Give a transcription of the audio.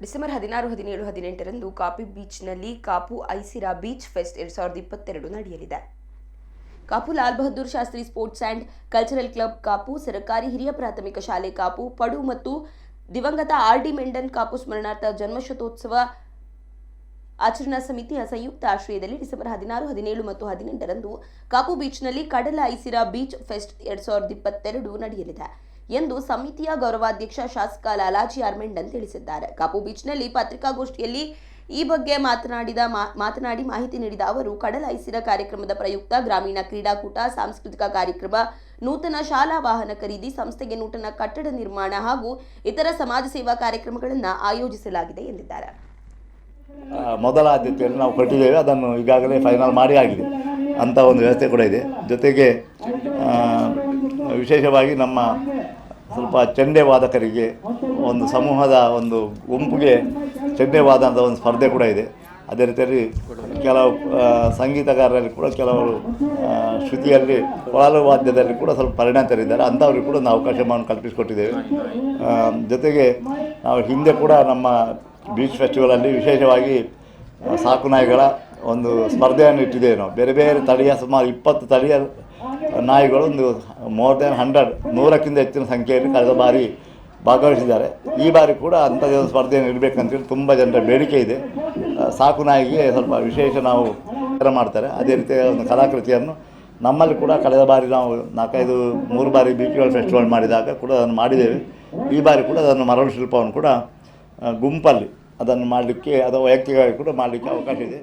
December 16, 17, 18ರಂದು ಕಾಪು ಬೀಚ್ನಲ್ಲಿ Kapu Aisira beach fest 2022 ನಡೆಯಲಿದೆ. Kapu Lal Bahadur Shastri sports and cultural club Kapu, ಸರ್ಕಾರಿ ಹಿರಿಯ ಪ್ರಾಥಮಿಕ ಶಾಲೆ ಕಾಪು, ಪಡು ಮತ್ತು ದಿವಂಗತ ಆರ್.ಡಿ. ಮೆಂಡನ್ ಕಾಪು ಸ್ಮರಣಾರ್ಥ ಜನ್ಮಶತೋತ್ಸವ ಆಚರಣಾ ಸಮಿತಿಯ ಸಂಯುಕ್ತ ಆಶ್ರಯದಲ್ಲಿ ಡಿಸೆಂಬರ್ 16, 17 ಮತ್ತು 18ರಂದು ಕಾಪು ಬೀಚ್ನಲ್ಲಿ ಕಡಲ ಐಸಿರಾ ಬೀಚ್ ಫೆಸ್ಟ್ 2022 ನಡೆಯಲಿದೆ ಎಂದು ಸಮಿತಿಯ ಗೌರವಾಧ್ಯಕ್ಷ ಶಾಸಕ ಲಾಲಾಜಿ ಆರ್ ಮೆಂಡನ್ ತಿಳಿಸಿದ್ದಾರೆ. ಕಾಪು ಬೀಚ್ನಲ್ಲಿ ಪತ್ರಿಕಾಗೋಷ್ಠಿಯಲ್ಲಿ ಈ ಬಗ್ಗೆ ಮಾತನಾಡಿ ಮಾಹಿತಿ ನೀಡಿದ ಅವರು, ಕಡಲ ಐಸಿರಾ ಕಾರ್ಯಕ್ರಮದ ಪ್ರಯುಕ್ತ ಗ್ರಾಮೀಣ ಕ್ರೀಡಾಕೂಟ, ಸಾಂಸ್ಕೃತಿಕ ಕಾರ್ಯಕ್ರಮ, ನೂತನ ಶಾಲಾ ವಾಹನ ಖರೀದಿ, ಸಂಸ್ಥೆಗೆ ನೂತನ ಕಟ್ಟಡ ನಿರ್ಮಾಣ ಹಾಗೂ ಇತರ ಸಮಾಜ ಸೇವಾ ಕಾರ್ಯಕ್ರಮಗಳನ್ನು ಆಯೋಜಿಸಲಾಗಿದೆ ಎಂದಿದ್ದಾರೆ. ಮೊದಲ ಆದ್ಯತೆಯನ್ನು ನಾವು ಕೊಟ್ಟಿದ್ದೇವೆ, ಅದನ್ನು ಈಗಾಗಲೇ ಫೈನಲ್ ಮಾಡಿ ಆಗಿದೆ ಅಂತ ಒಂದು ವ್ಯವಸ್ಥೆ ಕೂಡ ಇದೆ. ಜೊತೆಗೆ ವಿಶೇಷವಾಗಿ ನಮ್ಮ ಸ್ವಲ್ಪ ಚೆಂಡೆ ವಾದಕರಿಗೆ ಒಂದು ಸಮೂಹದ ಒಂದು ಗುಂಪಿಗೆ ಚೆಂಡೆ ವಾದ ಅಂತ ಒಂದು ಸ್ಪರ್ಧೆ ಕೂಡ ಇದೆ. ಅದೇ ರೀತಿಯಲ್ಲಿ ಕೆಲವು ಸಂಗೀತಗಾರರಲ್ಲಿ ಕೂಡ ಕೆಲವರು ಶ್ರುತಿಯಲ್ಲಿ ಕೊಳಲು ವಾದ್ಯದಲ್ಲಿ ಕೂಡ ಸ್ವಲ್ಪ ಪರಿಣತರಿದ್ದಾರೆ, ಅಂಥವ್ರಿಗೆ ಕೂಡ ನಾವು ಅವಕಾಶವನ್ನು ಕಲ್ಪಿಸಿಕೊಟ್ಟಿದ್ದೇವೆ. ಜೊತೆಗೆ ನಾವು ಹಿಂದೆ ಕೂಡ ನಮ್ಮ ಬೀಚ್ ಫೆಸ್ಟಿವಲಲ್ಲಿ ವಿಶೇಷವಾಗಿ ಸಾಕು ನಾಯಿಗಳ ಒಂದು ಸ್ಪರ್ಧೆಯನ್ನು ಇಟ್ಟಿದ್ದೇವೆ. ನಾವು ಬೇರೆ ಬೇರೆ ತಳಿಯ ಸುಮಾರು 20 ತಳಿಯ ನಾಯಿಗಳು ಒಂದು ಮೋರ್ ದೆನ್ 100ಕ್ಕಿಂತ ಹೆಚ್ಚಿನ ಸಂಖ್ಯೆಯಲ್ಲಿ ಕಳೆದ ಬಾರಿ ಭಾಗವಹಿಸಿದ್ದಾರೆ. ಈ ಬಾರಿ ಕೂಡ ಅಂಥದ್ದೇ ಒಂದು ಸ್ಪರ್ಧೆಯನ್ನು ಇಡಬೇಕಂತೇಳಿ ತುಂಬ ಜನರ ಬೇಡಿಕೆ ಇದೆ. ಸಾಕು ನಾಯಿಗೆ ಸ್ವಲ್ಪ ವಿಶೇಷ ನಾವು ಮಾಡ್ತಾರೆ. ಅದೇ ರೀತಿಯ ಒಂದು ಕಲಾಕೃತಿಯನ್ನು ನಮ್ಮಲ್ಲಿ ಕೂಡ ಕಳೆದ ಬಾರಿ ನಾವು 3 ಬಾರಿ ಬೀಚುಗಳ ಫೆಸ್ಟಿವಲ್ ಮಾಡಿದಾಗ ಕೂಡ ಅದನ್ನು ಮಾಡಿದ್ದೇವೆ. ಈ ಬಾರಿ ಕೂಡ ಅದನ್ನು ಮರಳು ಶಿಲ್ಪವನ್ನು ಕೂಡ ಗುಂಪಲ್ಲಿ ಅದನ್ನು ಮಾಡಲಿಕ್ಕೆ ಅಥವಾ ವೈಯಕ್ತಿಕವಾಗಿ ಕೂಡ ಮಾಡಲಿಕ್ಕೆ ಅವಕಾಶ ಇದೆ.